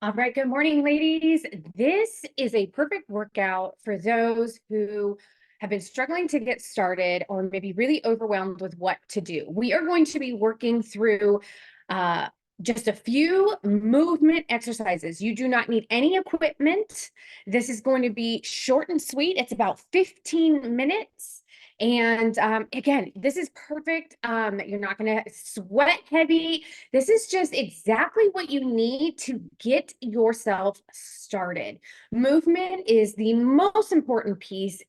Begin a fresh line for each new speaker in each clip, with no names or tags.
All right, good morning, ladies. This is a perfect workout for those who have been struggling to get started or maybe really overwhelmed with what to do. We are going to be working through just a few movement exercises. You do not need any equipment. This is going to be short and sweet. It's about 15 minutes. And again, this is perfect. You're not going to sweat heavy. This is just exactly what you need to get yourself started. Movement is the most important piece,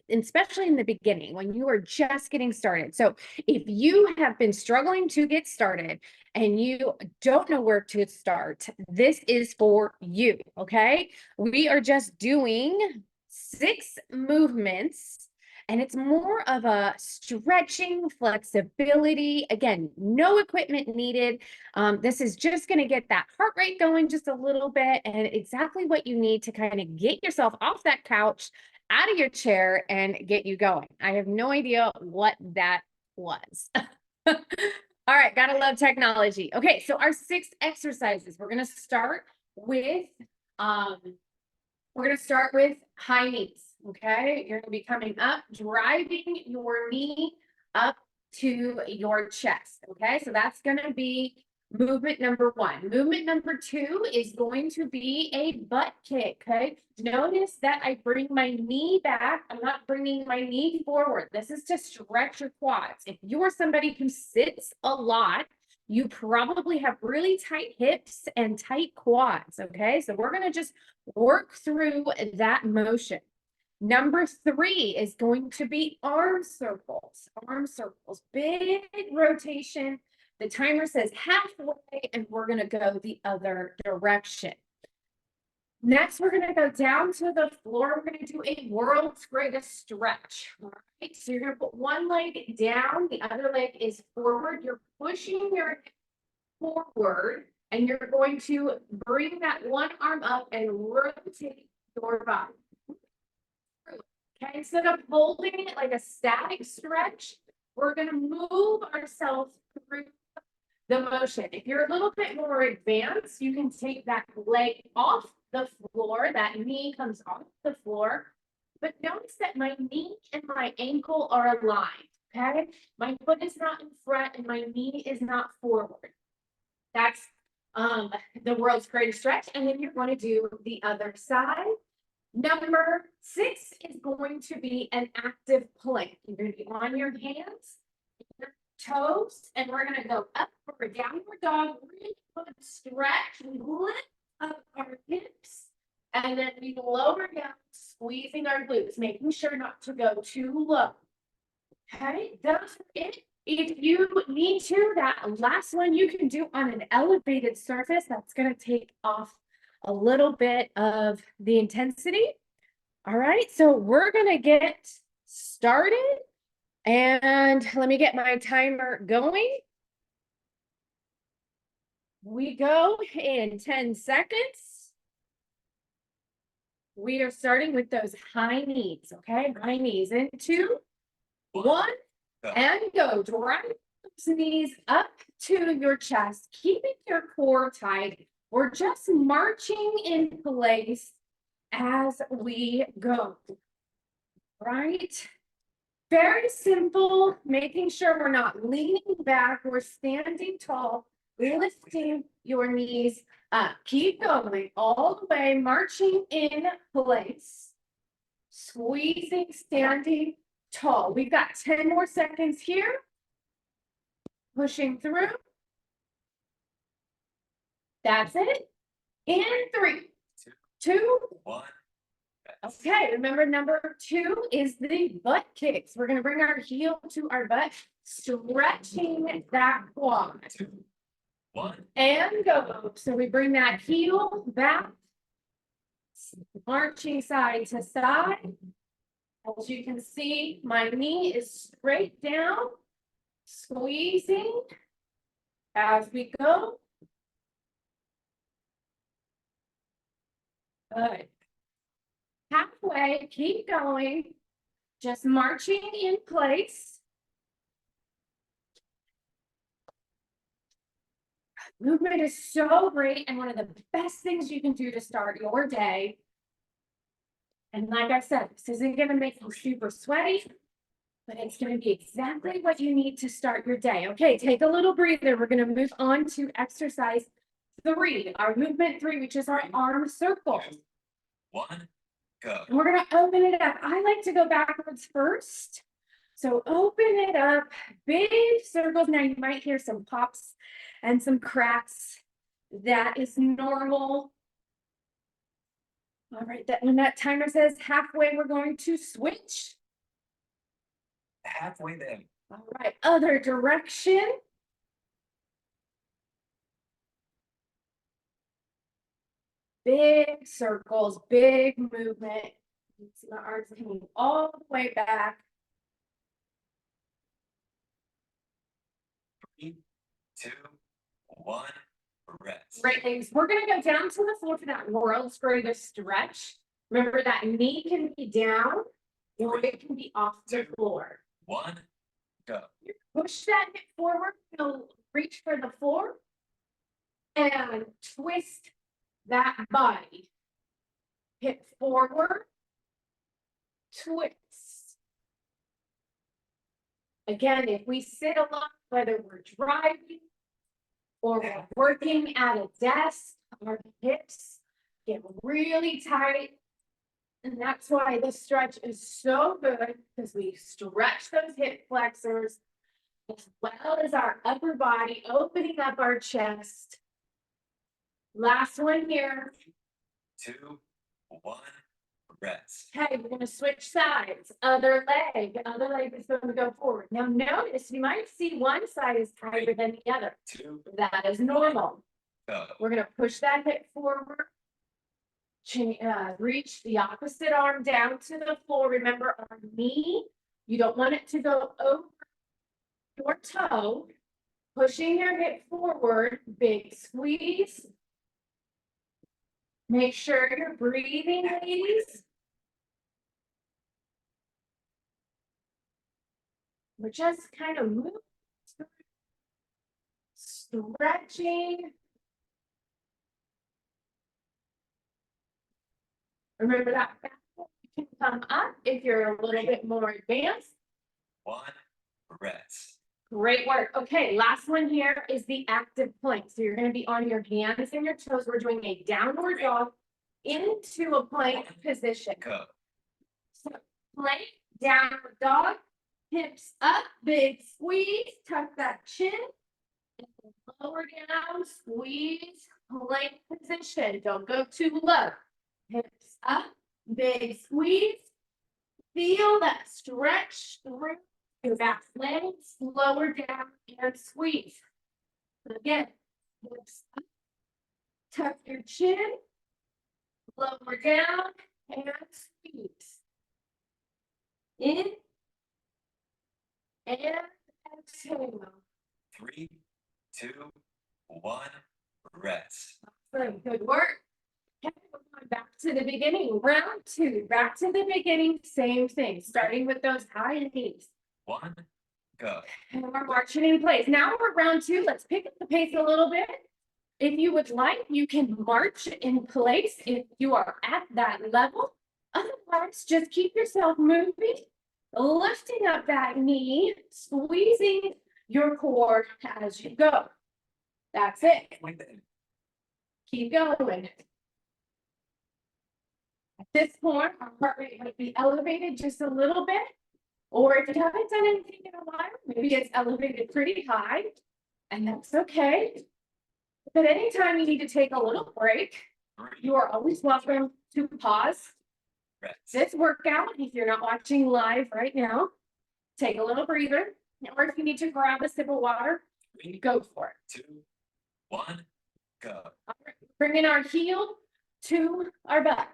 especially in the beginning when you are just getting started. So if you have been struggling to get started and you don't know where to start, this is for you, okay? We are just doing 6 movements. And it's more of a stretching, flexibility. Again, no equipment needed. This is just going to get that heart rate going just a little bit and exactly what you need to kind of get yourself off that couch, out of your chair, and get you going. I have no idea what that was. All right, gotta love technology. Okay, so our 6 exercises. We're gonna start with high knees. Okay, you're gonna be coming up, driving your knee up to your chest. Okay, so that's gonna be movement number 1. Movement number 2 is going to be a butt kick. Okay, notice that I bring my knee back. I'm not bringing my knee forward. This is to stretch your quads. If you are somebody who sits a lot, you probably have really tight hips and tight quads. Okay, so we're gonna just work through that motion. Number 3 is going to be arm circles. Arm circles, big rotation. The timer says halfway, and we're going to go the other direction. Next, we're going to go down to the floor. We're going to do a world's greatest stretch. All right, so you're going to put one leg down, the other leg is forward. You're pushing your forward, and you're going to bring that one arm up and rotate your body. Okay, instead of holding it like a static stretch, we're going to move ourselves through the motion. If you're a little bit more advanced, you can take that leg off the floor. That knee comes off the floor. But notice that my knee and my ankle are aligned. Okay, my foot is not in front and my knee is not forward. That's the world's greatest stretch. And then you're going to do the other side. Number 6 is going to be an active plank. You're going to be on your hands, your toes, and we're going to go up for a downward dog. Really good stretch. We lift up our hips, and then we lower down, squeezing our glutes, making sure not to go too low. Okay, that's it. If you need to, that last one you can do on an elevated surface. That's going to take off a little bit of the intensity. All right, so we're gonna get started, and let me get my timer going. We go in 10 seconds. We are starting with those high knees, okay? High knees in 2, 1, and go. Drive those knees up to your chest, keeping your core tight. We're just marching in place as we go, right? Very simple, making sure we're not leaning back, we're standing tall, lifting your knees up. Keep going all the way, marching in place, squeezing, standing tall. We've got 10 more seconds here. Pushing through. That's it. In 3, 2, 1. Okay, remember number 2 is the butt kicks. We're going to bring our heel to our butt, stretching that quad. 2, 1. And go. So we bring that heel back, marching side to side. As you can see, my knee is straight down, squeezing as we go. Good. Halfway, keep going, just marching in place. Movement is so great and one of the best things you can do to start your day. And like I said, this isn't gonna make you super sweaty, but it's gonna be exactly what you need to start your day. Okay, take a little breather. We're gonna move on to exercise 3, our movement 3, which is our arm circles.
1, go.
And we're gonna open it up. I like to go backwards first. So open it up, big circles. Now you might hear some pops and some cracks. That is normal. All right, that when that timer says halfway, we're going to switch.
Halfway there.
All right, other direction. Big circles, big movement. You see my arms coming all the way back.
3, 2, 1, rest.
Great, ladies. We're gonna go down to the floor for that world's greatest stretch. Remember that knee can be down or it can be off the floor.
1, go.
Push that hip forward, you'll reach for the floor and twist that body. Hip forward, twist. Again, if we sit a lot, whether we're driving or we're working at a desk, our hips get really tight. And that's why this stretch is so good, because we stretch those hip flexors as well as our upper body, opening up our chest. Last one here.
2, 1, rest.
Okay, we're gonna switch sides. Other leg is going to go forward. Now notice you might see one side is tighter than the other.
2,
That is normal.
go.
We're gonna push that hip forward. Reach the opposite arm down to the floor. Remember our knee, you don't want it to go over your toe. Pushing your hip forward, big squeeze. Make sure you're breathing, ladies. We're just kind of moving, stretching. Remember that back foot can come up if you're a little bit more advanced.
1, rest.
Great work. Okay, last one here is the active plank. So you're going to be on your hands and your toes. We're doing a downward dog into a plank position.
Go.
So plank, downward dog, hips up, big squeeze, tuck that chin, and lower down, squeeze, plank position. Don't go too low. Hips up, big squeeze. Feel that stretch through your back legs, lower down and squeeze. Again, hips up, tuck your chin, lower down and squeeze. In and exhale.
3, 2, 1, rest.
Very good work. Okay, we're going back to the beginning. Round 2, back to the beginning, same thing, starting with those high knees.
1, go.
And we're marching in place. Now we're round 2. Let's pick up the pace a little bit. If you would like, you can march in place if you are at that level. Otherwise, just keep yourself moving, lifting up that knee, squeezing your core as you go. That's it.
Wait there.
Keep going. At this point, our heart rate might be elevated just a little bit. Or if you haven't done anything in a while, maybe it's elevated pretty high, and that's okay. But anytime you need to take a little break,
3,
you are always welcome to pause
rest.
this workout. If you're not watching live right now, take a little breather. Or if you need to grab a sip of water,
3,
go for it.
2, 1, go.
All right, bringing our heel to our butt.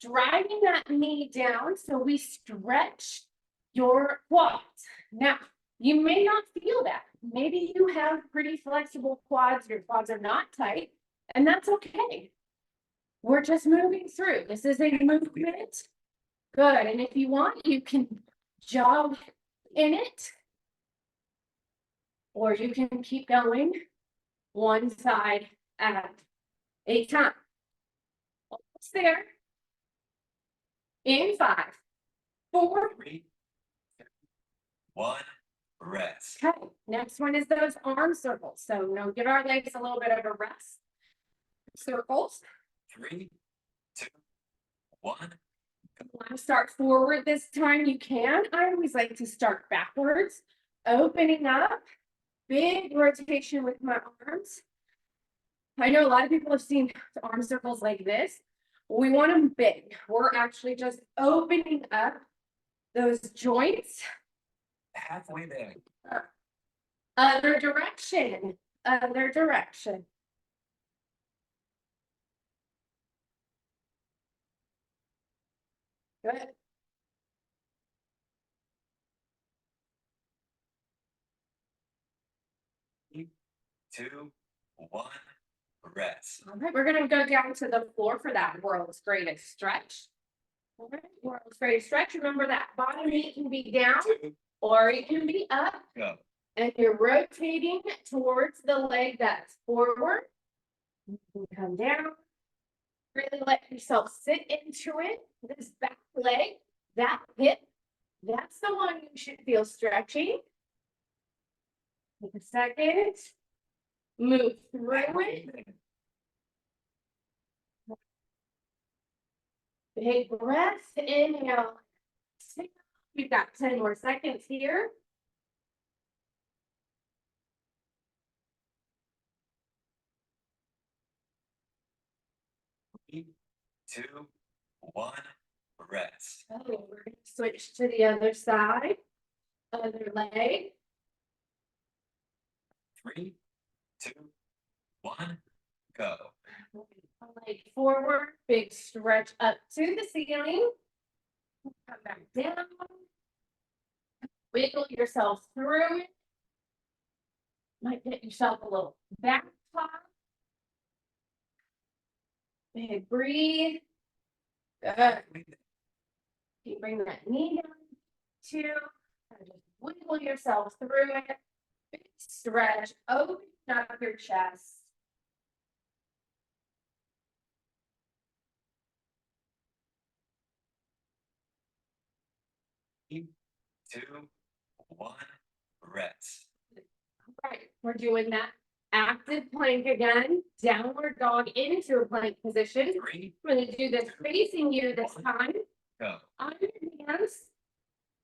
Driving that knee down so we stretch your quads. Now, you may not feel that. Maybe you have pretty flexible quads, your quads are not tight, and that's okay. We're just moving through. This is a movement. Good, and if you want, you can jog in it, or you can keep going. one side at a time. Almost there. In 5, 4.
3, 2, 1, rest.
Okay, next one is those arm circles. So, give our legs a little bit of a rest. Circles.
3, 2, 1,
Want to start forward this time, you can. I always like to start backwards, opening up, big rotation with my arms. I know a lot of people have seen arm circles like this. We want them big. We're actually just opening up those joints.
halfway there.
Other direction, other direction. Good.
3, 2, 1, rest.
All right, we're gonna go down to the floor for that world's greatest stretch. All right, world's greatest stretch. Remember that bottom knee can be down
2,
or it can be up.
go.
And you're rotating towards the leg that's forward. You can come down. Really let yourself sit into it. This back leg, that hip, that's the one you should feel stretching. Take a second. Move through it. Big breath. Inhale. We've got 10 more seconds here.
3, 2, 1, rest.
Oh, we're gonna switch to the other side. Other leg.
3, 2, 1, go.
Leg forward, big stretch up to the ceiling. Come back down. Wiggle yourself through it. Might get yourself a little back pop. Big breathe. Good.
Halfway there.
You bring that knee down too. And just wiggle yourself through it. Big stretch. Open up your chest.
3, 2, 1, rest.
Right, we're doing that active plank again. Downward dog into a plank position.
3,
We're gonna do this facing you this time.
go.
On your hands.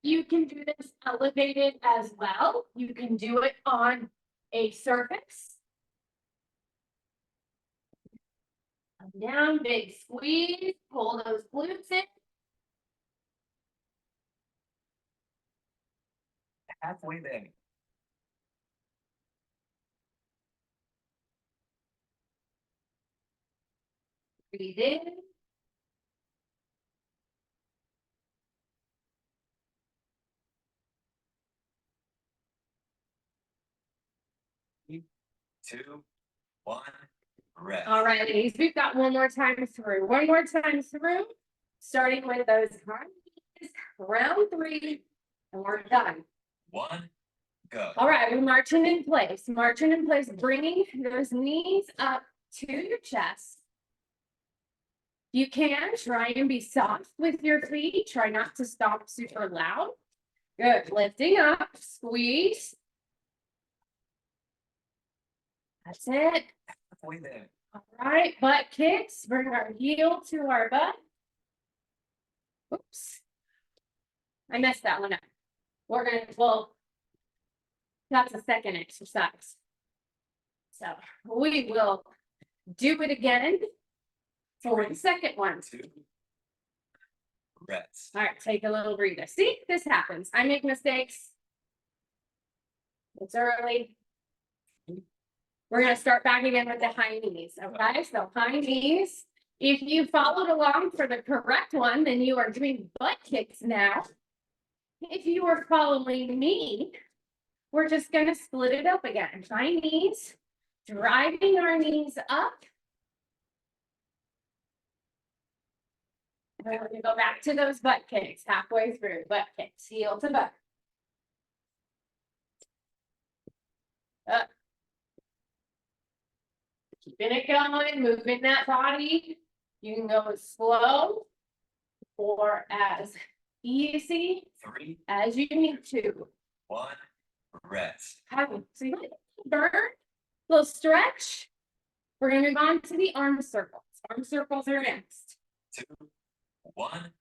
You can do this elevated as well. You can do it on a surface. Come down, big squeeze, pull those glutes in.
Halfway there.
Breathe in.
Three, 2, 1, rest.
All right, ladies, we've got one more time through. One more time through, starting with those high knees, round 3, and we're done.
1, go.
All right, we're marching in place, bringing those knees up to your chest. You can try and be soft with your feet. Try not to stomp super loud. Good, lifting up, squeeze. That's it.
Halfway there.
All right, butt kicks, bring our heel to our butt. Oops. I messed that one up. We're gonna, well, that's a second exercise. So we will do it again for the second one.
2, rest.
All right, take a little breather. See, this happens. I make mistakes. It's early. We're gonna start back again with the high knees, okay? So high knees. If you followed along for the correct one, then you are doing butt kicks now. If you are following me, we're just gonna split it up again. High knees, driving our knees up. And we're gonna go back to those butt kicks halfway through, butt kicks, heel to butt. Up. Keeping it going, moving that body. You can go as slow or as easy
3,
as you need to.
1, rest.
So you want to burn, little stretch. We're gonna move on to the arm circles. Arm circles are next.
2, 1,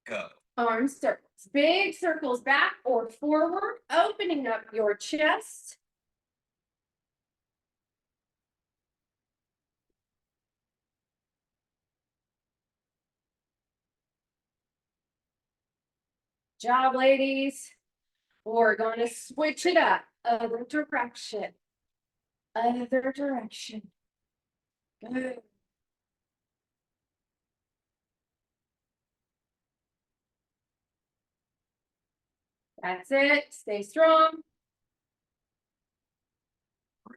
go.
Arm circles, big circles back or forward, opening up your chest. Job, ladies. We're going to switch it up. Other direction. Other direction. Good. That's it. Stay strong.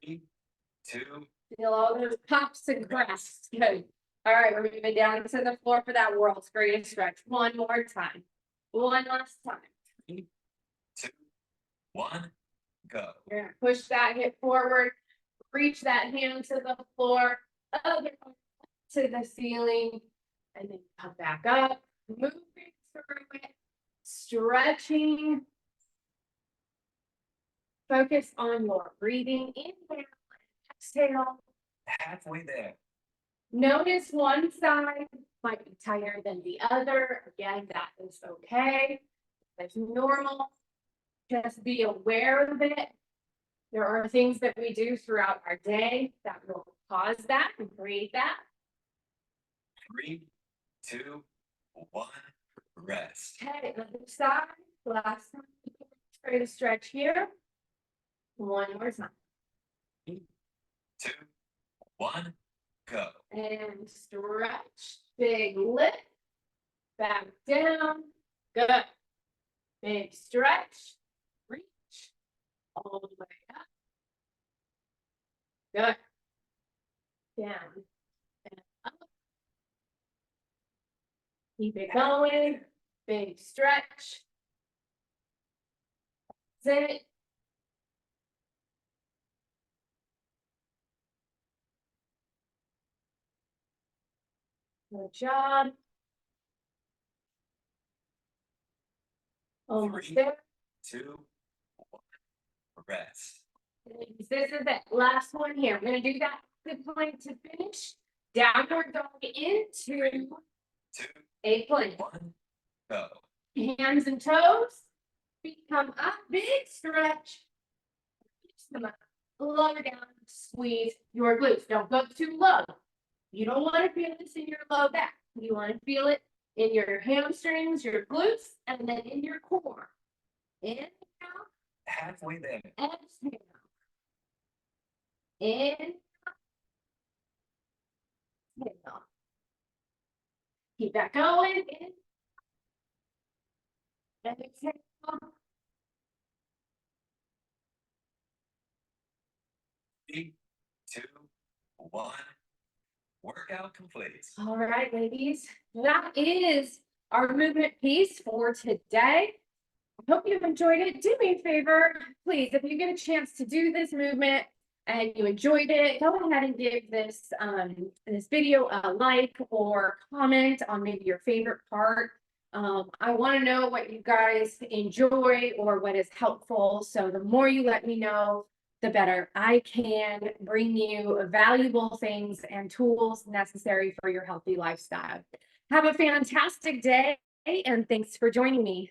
3, 2,
Feel all those pops and cracks. Good. All right, we're moving down to the floor for that world's greatest stretch. One more time. One last time.
3, 2, 1, go.
You're gonna push that hip forward, reach that hand to the floor, other arm to the ceiling, and then come back up, moving through it, stretching. Focus on your breathing. Inhale, exhale.
Halfway there.
Notice one side might be tighter than the other. Again, that is okay. That's normal. Just be aware of it. There are things that we do throughout our day that will cause that and create that.
3, 2, 1, rest.
Okay, other side. Last time. Try to stretch here. One more time.
3, 2, 1, go.
And stretch. Big lift. Back down. Good. Big stretch. Reach. All the way up. Good. Down. And up. Keep it going. Big stretch. That's it. Good job. Almost
3,
there.
2, 1, rest.
This is the last one here. We're gonna do that. Good plank to finish. Downward dog into
2,
a plank.
1, go.
Hands and toes. Feet come up. Big stretch. Come up. Lower down. Squeeze your glutes. Don't go too low. You don't want to feel this in your low back. You want to feel it in your hamstrings, your glutes, and then in your core. Inhale.
Halfway there.
Exhale. Inhale. Exhale. Keep that going. In. And exhale.
3, 2, 1. Workout complete.
All right, ladies, that is our movement piece for today. I hope you've enjoyed it. Do me a favor, please, if you get a chance to do this movement and you enjoyed it, go ahead and give this video a like or comment on maybe your favorite part. I want to know what you guys enjoy or what is helpful. So the more you let me know, the better I can bring you valuable things and tools necessary for your healthy lifestyle. Have a fantastic day, and thanks for joining me.